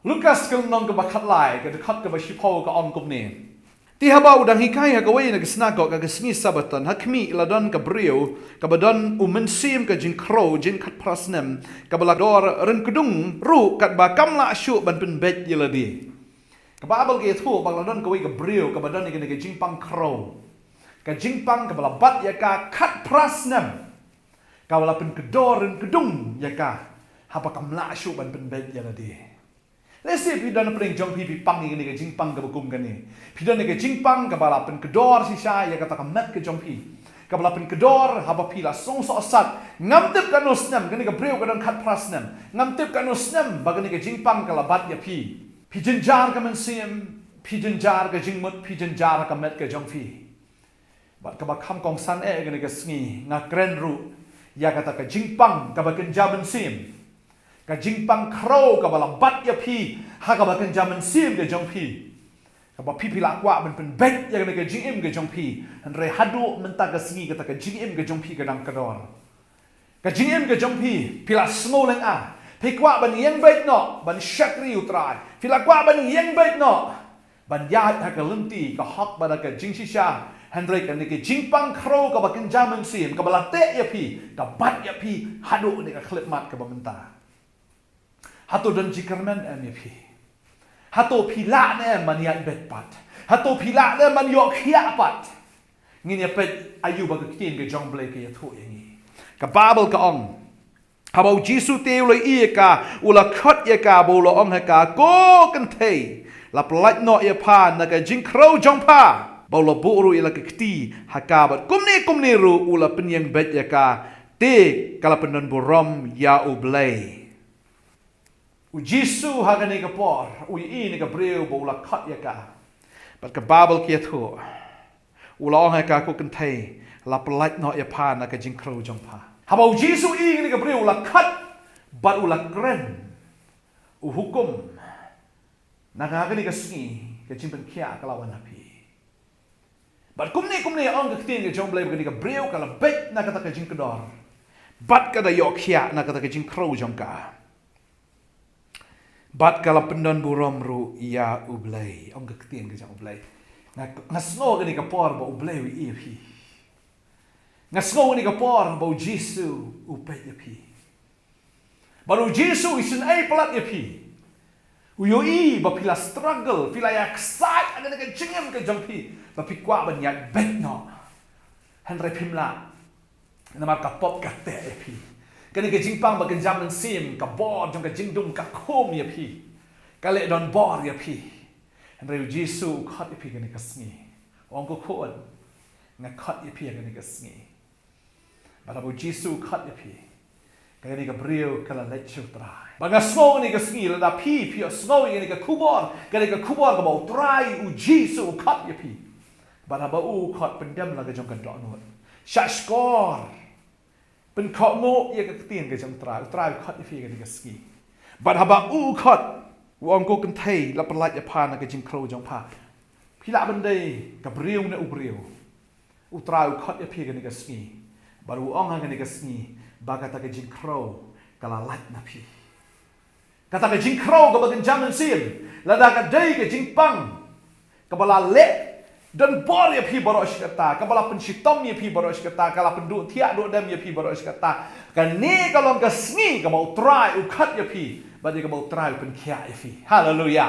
Lukas kan nong ka bakat lai ka dekat ka basipo ka on kumni. Ti haba udang hikai ha kawai na gisnago ka gisni sabatan hakmi ladon ka brio ka badon umensim ka jin kro jin kat prasnem ka balador ren kudung ru kat ba kamla syu ban pen bet yeladi. Ka babal ke thu baladon kawai ka brio ka badon ni ka jin pang kro. Ka jin pang ka balabat ya ka kat prasnem. Ka bala pen kedor ren kudung ya ka haba kamla syu ban pen bet yeladi. Let's say pidan pring jong pi pang ni ka jing pang ka bakum ka ni. Pidan ni ka jing pang ka bala pen kedor si sha ya kata ka met ka jong pi. Ka bala pen kedor haba pila song so sat ngam tip ka no snem ka ni ka breu ka don khat prasnem. Ngam tip ka no snem ba ka ni ka jing pang ka labat ya pi. Pi jin jar ka men sim, pi jin jar ka jing mut, pi jin jar ka met ka jong pi. Bat ka ba kham kong san ka ni ka sngi nga kren ru ya kata ka jing pang ka ba ken jaben sim. Ka jing pang kro ka bala bat ya pi ha ka ba kan jaman sim ke jong pi ka ba pi la kwa ben pen bet ya ka jing im ke jong pi han re hadu menta ka sngi ka ta ka jing im ke jong pi ka dang kador ka jing im ke jong pi la smo leng a pi kwa ban yeng bet no ban shakri utrai pi la kwa ban yeng bet no ban ya ha ka lunti ka hak ba ka jing si sha han re ka ni ke jing pang kro ka ba kan jaman sim ka bala te ya pi ka bat ya pi hadu ni ka klip mat ka ba menta Hato dan jikermen pi. Hato pila ne man ya bet pat. Hato pila ne man yok hia pat. Ngin ya pet ayu ba kitin ke jong blake ya thu yangi. Ka babel ka ong. Habau jisu te ula i ka ula khot ya ka bo lo ong ha ka ko kan thei. La plat no ya pa na ka jing kro jong pa. Bo lo bu ru ila ka kti ha ka bat kumni ru ula penyang bet ya ka te kala penon borom ya ublay. Jisu haga ni ka por, i ni ka breu bo la khat ya ka. But ka babel kia thu. Ula ong ka ko kan thei la plat no ya pa na ka jing kro jong pa. Habau Jisu ni ka breu la khat but ula kren. Hukum. Na ka ni ka sngi ka jing pen kia ka lawan api. But kumni ong ka tin ka jong blai ka ni ka breu ka la bet na ka ta ka jing kedor. But ka da yok kia na ka ta ka jing kro jong ka. Bat kala pendon burom ru ya ublay. Ong ketin ke jang ublay. Ngasno ke ni kapor ba ublay wi pi. Ngasno ni kapor ba Jisu upet ya pi. Baru Jisu isin ai pelat ya pi. Uyo i ba pila struggle, pila ya excite ada ke jingem ke jang pi. Ba pi kwa ban ya bet no. Henry pimla. Nama kapop ka te ya pi. Kani ke jingpang ba kenjam nang sim ka bor jong ka jingdum ka khom ya pi ka le don bor ya pi Henry Jisu khat ya pi kani ka sngi ong ko khon nga khat ya pi kani ka sngi ba bu Jisu khat ya pi kani ka brio kala le chu trai ba nga smo ni ka sngi la da pi smo ni ka kubor kani ka kubor ka ba trai u Jisu khat ya pi ba u khat pendem la ka jong ka do no shashkorเป็นข้อโง่ยังก็เตียนกันจังตราข้อที่ฟีกันนี่ก็สกีบัดฮะบ่อู้ข้อวงกูกันไทยแล้วเป็นลายจะพานะก็จิงโครจังพาพี่ละบันไดกับเรียวเนี่ยอุบเรียวอุตราข้อที่ฟีกันนี่ก็สกีบัดอูอ่องกันนี่ก็สกีบางกตาก็จิงโครก็ละลัดนะพี่กตาก็จิงโครก็บังกันจำมันซิมแล้วดาก็ได้ก็จิงปังก็บลาเละdan bor ya pi barosh kata kabala pensitom ya pi barosh kata kala pendu tiak do dam ya pi barosh kata kan ni kalau ka sngi ka mau try ukat ya pi badi ka mau try pen kia ya pi haleluya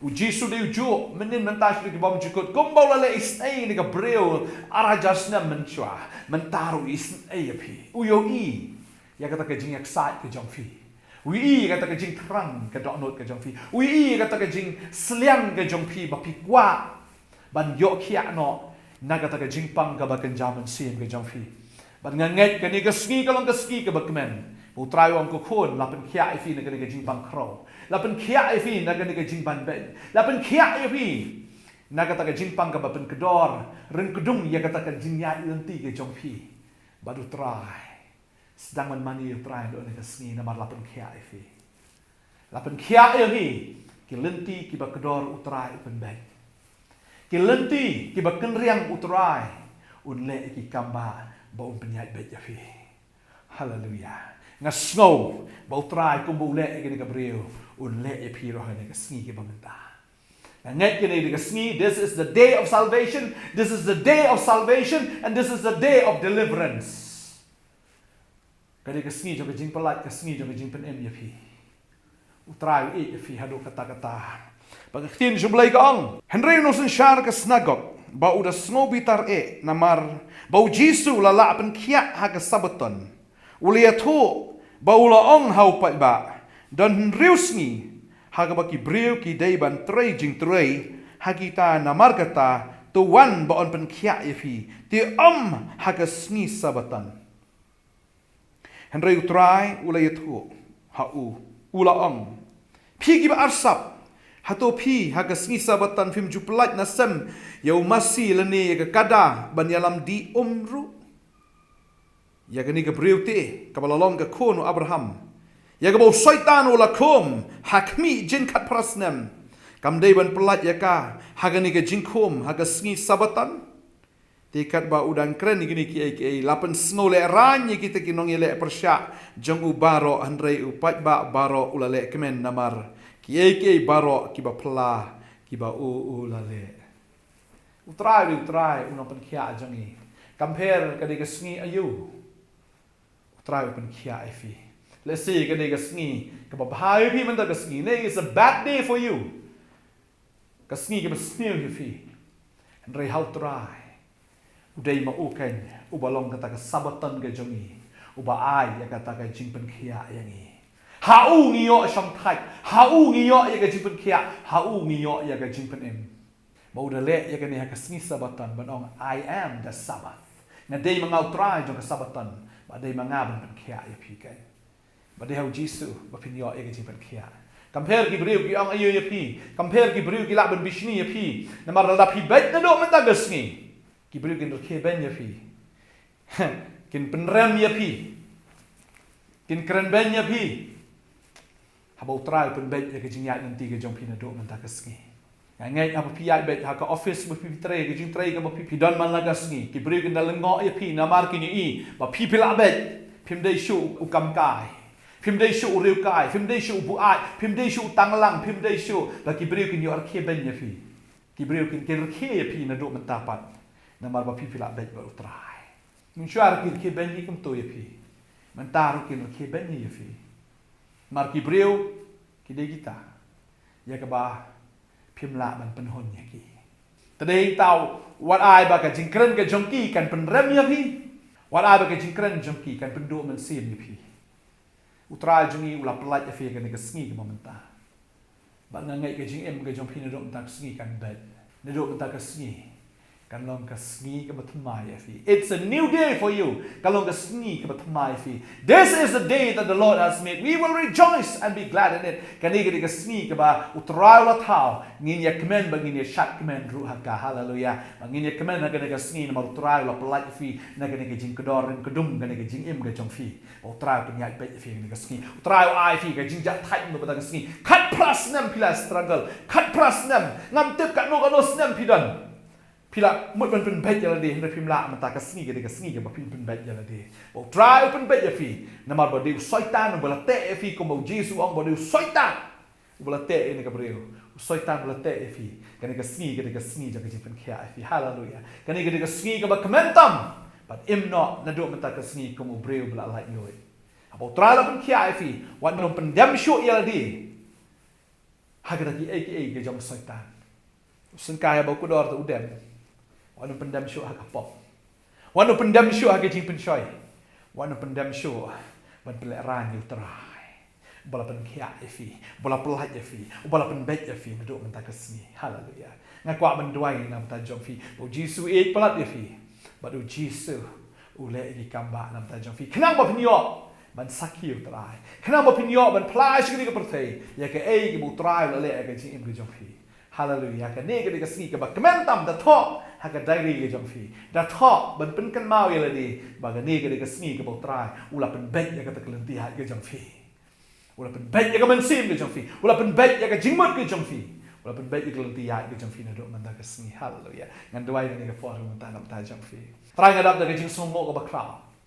uji su de uju menin mentas di bom jukut kumbau la isnai ni ka breu arajasna menchwa mentaru isnai ya pi uyo i ya kata ka jing excited ka jong pi wi kata ka jing krang ka dok not ka jong pi wi kata ka jing sliang ka jong pi ba pi kwa ban yok kia no naga ta ka jingpang ka ba kan jaman sim ka jong fi ban nganget ka ni ka ski ka long ka ski ka ba kmen u trai wang ko khon la pen kia fi na ka ni ka jingpang kro la pen kia fi na ka ni ka jingban ben la pen kia fi naga ta ka jingpang ka ba pen kedor ren kedung ya ka ta ka jingya lenti ka jong fi badu trai sedang man mani trai do ni ka ski na mar la pen kia fi la pen kia fi ki lenti ki ba kedor u trai pen ben ki lenti ki ba kenriang utrai un le ki kamba ba un penyai bet ya fi haleluya ngasno ba utrai kum bu le ki ka brio le e pi ro ne ka sngi ke bamenta nget ke ne ka sngi this is the day of salvation, this is the day of salvation, and this is the day of deliverance ka ne ka sngi jo ka jing palat ka sngi jo ka jing pen em ye pi utrai e pi hado kata pagkaktin jublay ka ang Henry no sin shar ka snagok ba uda snobitar namar ba jisu lala pen kia ha ka sabaton uliatho ba ula ong hau pa ba dan riusngi ha ka baki breu ki dei ban trei jing trei ha kita namar kata tuan ba on pen kia fi ti ha ka sngi sabatan Henry utrai uliatho ha ula ong pi ki ba arsap hato pi ha ka sngi sabatan fim juplat na sem yau masih lani ka kada ban yalam di umru ya gani ka briuti ka balalong ka kono Abraham ya ka bau syaitan ula kom hakmi jin kat prasnem kam dei ban pelat ya ka ha gani ka jingkom ha ka sngi sabatan tikat ba udang kren gini ki lapan snole ranye kita kinong ile persya jong ubaro andrei upat ba baro ulale kemen namar ki baro ki ba pla ki ba ulale utrai unang penkia jangi compare ka de sngi ayu utrai penkia ifi let's see ka de sngi ka ba bhai pi man da sngi ne is a bad day for you ka sngi ka ba snil ifi and rei how try udai ma uken ubalong kata ka sabatan ka jangi uba ai ya kata ka jing penkia yangi hau ngiyo sham thai hau ngiyo ya ka jing penkia hau ngiyo ya ka jing pen em ba udah le ya kan ya ka sngi sabatan banong I am the Sabbath na day mga utray jong ka sabatan ba day mga ban kya ya pi kai ba day hau jisu ba pinyo ya ka jing ban kya compare ki briu ki ang ayo ya pi compare ki briu ki la ban bishni ya pi na mar la pi bet na do man ta gasngi ki briu kin ke ben ya pi kin penrem ya pi kin kren ben ya pi ha ba utray pen bet ya ka jing ya nanti ka jong pi na do man ta gasngi ngai apa pi ai bet ha ka office ba pi tre ke jing tre ka ba pi don man la gasngi ki bri kin dal ngo ya pi na mar ki ni ba pi la bet phim dei shu u kam kai phim dei shu u riu kai phim dei shu bu ai phim dei shu tang lang phim dei shu ba ki bri kin yo ar ke ben ya pi ki bri kin ke ke ya pi na do man tapat na mar ba pi la bet ba utrai mun shuar ki ke ben ni kum to ya pi man taru kin ke ben ni ya pi mar ki bri ki de gita ya ka ba phim la man pen hon ya ki tadei tau wat ai ba ka jingkren ka jongki kan pen rem ya pi wat ai ba ka jingkren jongki kan pen do man sim ya pi utrai jungi ula pelat ya fi kan ka sngi ka momenta ba ngai ka jing em ka jong pi na do ta sngi kan bed na do ta ka sngi kan long ka sngi ka batmai ya fi it's a new day for you kan long ka sngi ka batmai fi this is the day that the Lord has made, we will rejoice and be glad in it kan ni ka sngi ka ba utrai la tau ngin ya kemen ba ngin ya shat kemen ru ha ka hallelujah ngin ya kemen ha ka sngi na utrai la pelat fi na ka jing kedor ren kedum kan ka jing em ka jong fi utrai pen ya bet fi ka sngi utrai ai fi ka jing ja thai ba ka sngi kat plus nam pila struggle kat plus nam ngam tep ka no snam pidan pila mut ban pen bet ya de na phim la man ta ka sngi ka sngi ka ba phim pen bet ya de bo try open bet ya fi na mar ba de shaitan ba la te fi ko mo Jesus ong ba de shaitan ba la te ni ka breu shaitan ba la te fi ka sngi ja ka jin pen kya fi hallelujah ka sngi ka ba comentam but im not na do man ta ka sngi ko mo breu ba la yo abo try la pen kya fi wan no pen dam sho ya de ha ka ki ai ka jom shaitan sun kaya ba ku dor tu dem wanu pendam syuk ha kapop wanu pendam syuk ha jing pen shoy wanu pendam syuk ban pelak ran yu trai bala pen kia fi bala pelat ya fi bala pen bet ya fi duk men ta kesni haleluya ngakwa men duai nam ta jong fi o jisu e pelat ya fi badu jisu ule di kamba nam ta jong fi kenang ba pinyo ban sakil trai kenang ba pinyo ban plai sikri ka perthei ya ke e ki bu trai le ka jing im ka jong fi hallelujah ka ne ka sngi ka ba kementam da tho ha ka dai ri jong fi da tho ban pen kan mau ya le di ba ka ne ka sngi ka ba trai ula pen bet ya ka ta kelenti ha ka jong fi ula pen bet ya ka men sim ka jong fi ula pen bet ya ka jingmut ka jong fi ula pen bet ya ka kelenti ha ka jong fi na do man da ka sngi hallelujah ngan doi ni ka for man ta nam ta jong fi trai ngadap da ka jing song mo ka ba kra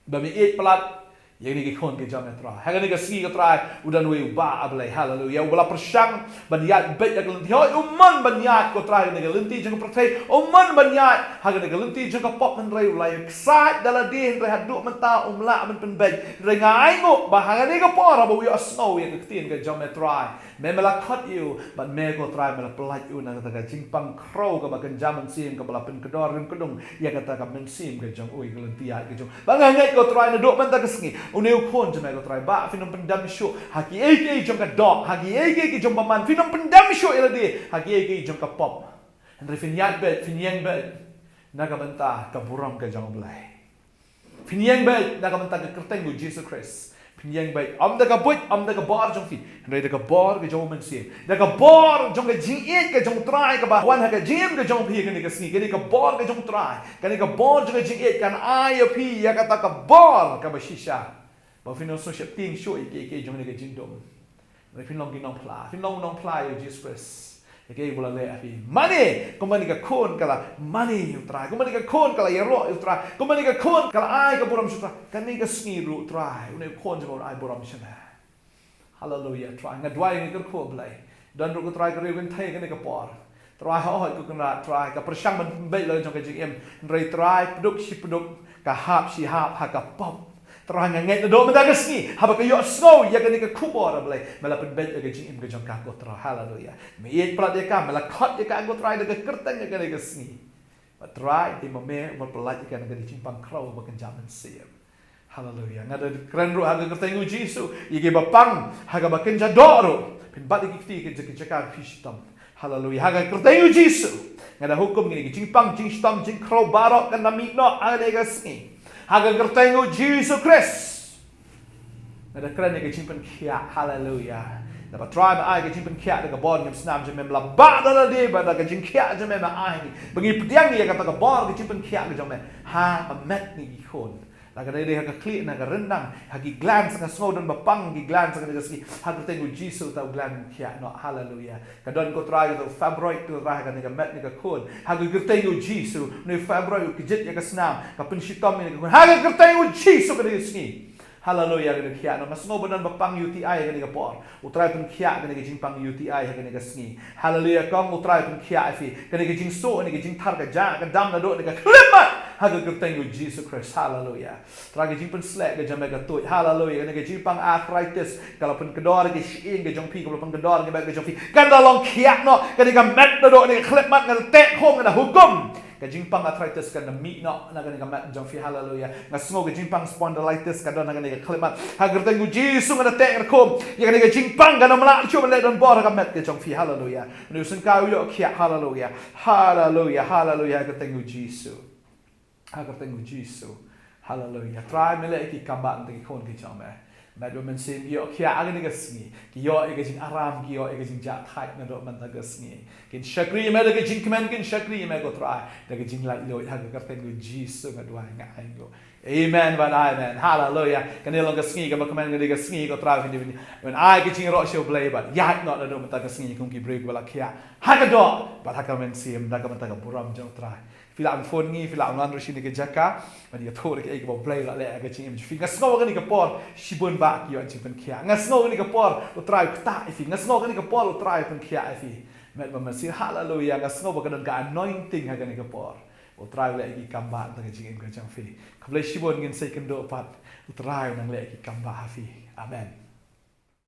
ba mi et plat yang ni kon ke jam etra ha ni ke si ke try udan we ba ablai hallelujah wala persang banyat bet ya kelenti hoi umman banyat ko try ni ke lenti jeng protai umman banyat ha ni ke lenti jeng pop men rei ulai sai dala di rei hadu menta umla men pen bet rei ngai ngo ba ha ni ke por ba we snow ya ke tien ke jam etra me mela khot you but me ko try mela pelaj u na ka jing pang crow ka ba kan jam sim ka bala pen kedor rim kedung ya kata ka men sim ke jong ui kelenti ya ke jong ba ngai ko try na do men ta ke sngi uneu kon jeme ko try ba finom pendam shu haki eke jong ka dog haki eke jong paman finom pendam shu elade haki eke jong ka pop andre finyat bet finyang bet naga benta ka buram ka jong blai finyang bet naga benta ka kerteng bu Jesus Christ finyang bet am da ka but am da ka bar jong fi andre da ka bar ka jong men si da ka bar jong ka jing et ka jong try ka ba wan ha ka jim ka jong phi ka ni ka sni ka ni ka bar ka jong try ka ni ka bar jong ka jing et kan ai phi ya ka ta ka bar ka ba shisha ba fin no so shep ting shu ke jong ni ke jing dom ba fin long ki nong pla fin long pla yo Jesus Christ ke bola le afi money ko mani ka kon kala money you try ko mani ka kon kala yero you try ko mani ka kon kala ai ka boram shutra kan ni ka sni ru try une kon jo ai boram shana hallelujah try nga dwai ni ka ko blai dan ru ko try ka rewen thai ka ni ka por try ho ko kana try ka persang man be lo jong ka jing em rei try produk si produk ka hap si hap ha ka pop terang ngai do menda ke sni haba ke yo snow ya ke ni ke kubor blai mala pen bet ke jing im ke jong ka ko tra hallelujah me et plat ya ka mala khot ya ka go try de ke kerteng ya ke ni ke sni but try di me mo pelat ya ke ni jing pang crow ba kan jaman sim hallelujah ngada kren ru ha ke kerteng u jisu ye ke bapang ha ga ba ken jadoro pen bat ke ti ke ka fistam hallelujah ha ga kerteng u jisu ngada hukum ni ke jing pang jing stam jing crow barok kan nami no ha ke sni Haga kertengu Jesus Christ. Ada keren yang kecimpan kia, hallelujah. Dapat try ma ai kecimpan kia dekat bor ngam senam jemem labak dalam dia, pada kecim kia jemem ai ni. Bagi pediang dia kata ke bor kecimpan kia ke jemem. Ha amet ni ikon. Laga dia haga klik naga rendang, hagi glance nga snow dan bapang gi glance nga ski. Haga tengu Jesus tau glance kia no hallelujah. Kadon ko try to fabroid to rah ka nga met ni ka kon. Haga tengu Jesus no fabroid kejit ya ka senam. Ka penshitom ni ka. Haga tengu Jesus ka ski. Hallelujah ka kia no mas snow dan bapang UTI ka nga por. Utray pen kia ka nga jing pang UTI ka nga ski. Hallelujah kong utray pen kia fi. Ka nga jing so nga jing tar ka ja ka dam na do nga klimat. Haga kertengu Jesus Christ, hallelujah. Trage jimpen slek ke jamai ke tui, hallelujah. Kena ke jimpang arthritis, kalau pun kedor ke shin ke jong pi, kalau pun kedor ke baik ke jong pi. Kan dalong kiat no, kena ke mat na do, kena ke klep mat, kena tek home, kena hukum. Ke jimpang arthritis kena mi no, kena ke mat jong pi, hallelujah. Ngasmo ke jimpang spondylitis, kena kena ke klep mat. Haga kertengu Jesus kena tek hukum. Ya kena ke jimpang kena melak cuma lek dan bor ke mat ke jong pi, hallelujah. Nusun kau yo kiat, hallelujah, hallelujah, hallelujah. Kertengu Jesus. Haga tengu Jesus, hallelujah. Try mele ki kambat tengi kon ki jome. Med men sim yo kia agni gasni. Ki yo e jing aram ki yo e jing jat hait na do man ta gasni. Kin shakri me de jing kmen kin shakri me go try. De jing la lo haga tengu Jesus ngadwa nga ayo. Amen but amen. Hallelujah. Kan ilong gasni ka bakman ngadi gasni ko try hindi when I jing ro show play but yat not na do man ta gasni kung ki break wala kia. Haga do but haga men sim da ka man ta buram jong try. Fila ang phone ngi fila ang lan rishini ke jaka mani ka thor ke ek bo play la le ka chim fi ngasno ka ni ka por shibun ba ki yo chim pen khia ngasno ka ni ka por u try ta fi ngasno ka ni ka por u try pen khia fi met ba masi hallelujah ngasno ba ka dan ka anointing ha ka ni ka por u try le ki kamba ta ka chim ka chang fi ka ble shibun ngin second do pat u try nang le ki kamba fi amen